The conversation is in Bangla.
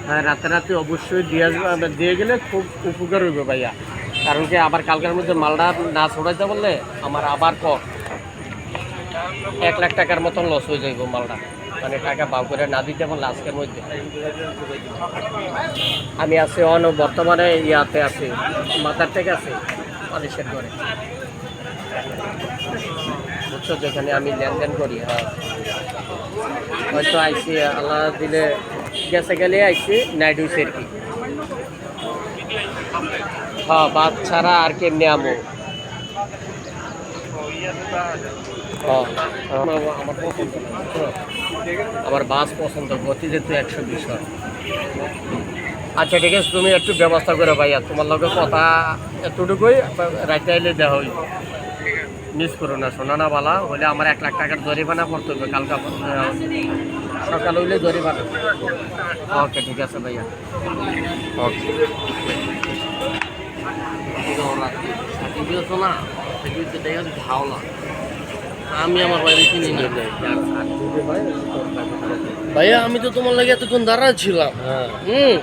হ্যাঁ, রাতে রাতে অবশ্যই দিয়ে গেলে খুব উপকার হইবে ভাইয়া। কারণ কি আবার কালকের মধ্যে মালটা না ছড়াইতে বললে আমার আবার 1 লাখ টাকার মতন লস হয়ে যাইব মালটা, মানে টাকা বাউ করে না দিতে পারলে আজকের মধ্যে। আমি আছি বর্তমানে ইয়াতে আছি, মাথার থেকে আছি মানুষের ঘরে, বুঝছো, যেখানে আমি লেনদেন করি। হ্যাঁ, হয়তো আইসি আল্লাহ দিলে গেছে গেলে আইসি নাইট হইছে আর কি। হ্যাঁ, বাদ ছাড়া আর কেমনি আমো। আমার পছন্দ না, বুঝছো? আমার বাস পছন্দ, গতি যেহেতু 120 হয়। আচ্ছা ঠিক আছে, তুমি একটু ব্যবস্থা করো ভাইয়া, তোমার লগে কথা এতটুকুই, রাইতে আইলে দেওয়া হইব। মিস করো না, শোনা না বালা হলে আমার 1 লাখ টাকার জরিমানা করতে হবে কালকে সকাল হইলে জরিমানা। ওকে ঠিক আছে ভাইয়া, ওকে। না ধাওলা, আমি আমার বাড়ি কিনি না ভাইয়া, আমি তো তোমার লাগে এতক্ষণ দাঁড়া ছিলাম। হ্যাঁ,